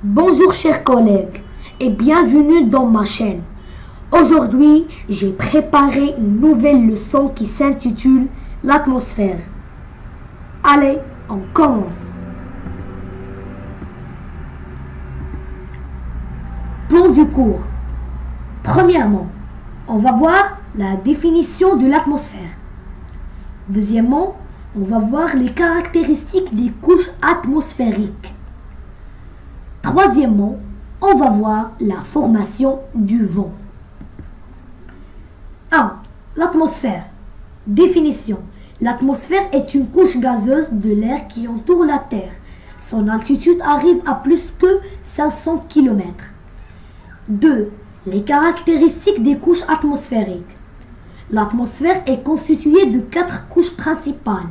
Bonjour chers collègues et bienvenue dans ma chaîne. Aujourd'hui, j'ai préparé une nouvelle leçon qui s'intitule l'atmosphère. Allez, on commence. Plan du cours. Premièrement, on va voir la définition de l'atmosphère. Deuxièmement, on va voir les caractéristiques des couches atmosphériques. Troisièmement, on va voir la formation du vent. 1. L'atmosphère. Définition. L'atmosphère est une couche gazeuse de l'air qui entoure la Terre. Son altitude arrive à plus que 500 km. 2. Les caractéristiques des couches atmosphériques. L'atmosphère est constituée de 4 couches principales: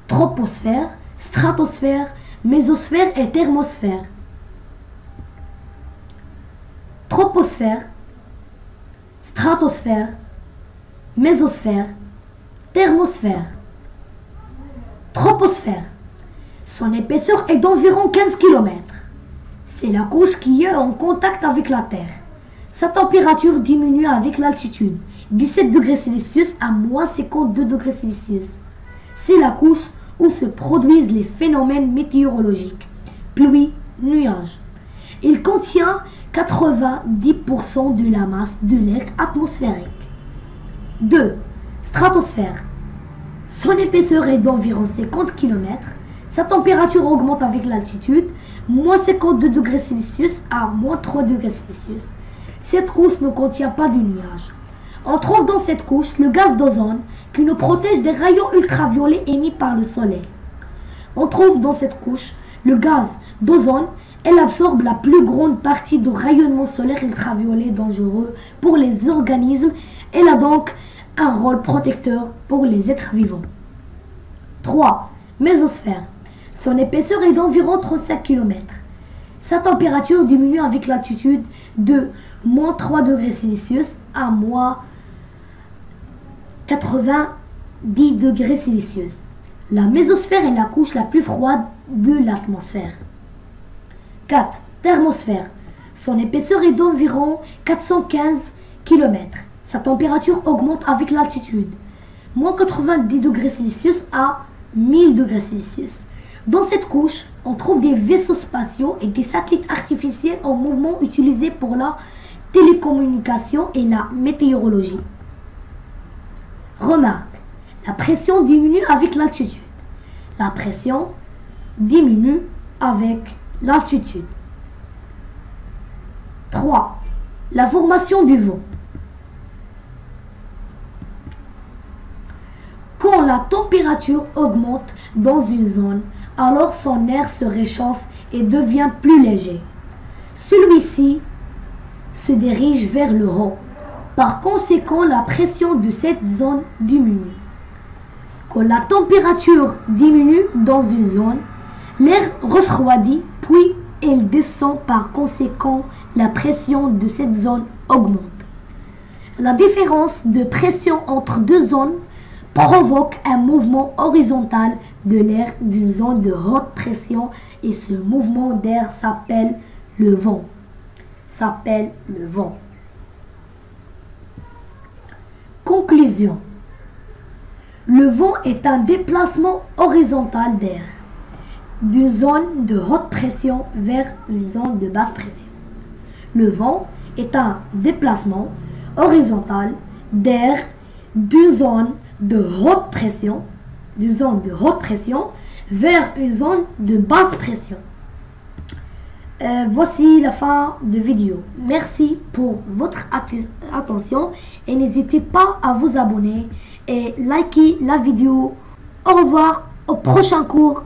troposphère, stratosphère, mésosphère et thermosphère. Troposphère, stratosphère, mésosphère, thermosphère. Troposphère. Son épaisseur est d'environ 15 km. C'est la couche qui est en contact avec la Terre. Sa température diminue avec l'altitude, 17 degrés Celsius à moins 52 degrés Celsius. C'est la couche où se produisent les phénomènes météorologiques, pluie, nuages. Il contient 90% de la masse de l'air atmosphérique. 2. Stratosphère. Son épaisseur est d'environ 50 km. Sa température augmente avec l'altitude, moins 52 degrés Celsius à moins 3 degrés Celsius. Cette couche ne contient pas de nuages. On trouve dans cette couche le gaz d'ozone qui nous protège des rayons ultraviolets émis par le soleil. On trouve dans cette couche le gaz d'ozone. Elle absorbe la plus grande partie du rayonnement solaire ultraviolet dangereux pour les organismes. Elle a donc un rôle protecteur pour les êtres vivants. 3. Mésosphère. Son épaisseur est d'environ 35 km. Sa température diminue avec l'altitude de moins 3 degrés Celsius à moins 90 degrés Celsius. La mésosphère est la couche la plus froide de l'atmosphère. 4. Thermosphère. Son épaisseur est d'environ 415 km. Sa température augmente avec l'altitude, moins 90 degrés Celsius à 1000 degrés Celsius. Dans cette couche, on trouve des vaisseaux spatiaux et des satellites artificiels en mouvement utilisés pour la télécommunication et la météorologie. Remarque, la pression diminue avec l'altitude. La pression diminue avec l'altitude. 3. La formation du vent. Quand la température augmente dans une zone, alors son air se réchauffe et devient plus léger. Celui-ci se dirige vers le haut. Par conséquent, la pression de cette zone diminue. Quand la température diminue dans une zone, l'air refroidit, puis elle descend. Par conséquent, la pression de cette zone augmente. La différence de pression entre deux zones provoque un mouvement horizontal de l'air d'une zone de haute pression et ce mouvement d'air s'appelle le vent. Conclusion. Le vent est un déplacement horizontal d'air d'une zone de haute pression vers une zone de basse pression. Le vent est un déplacement horizontal d'air d'une zone de haute pression vers une zone de basse pression. Voici la fin de vidéo. Merci pour votre attention et n'hésitez pas à vous abonner et liker la vidéo. Au revoir au prochain cours.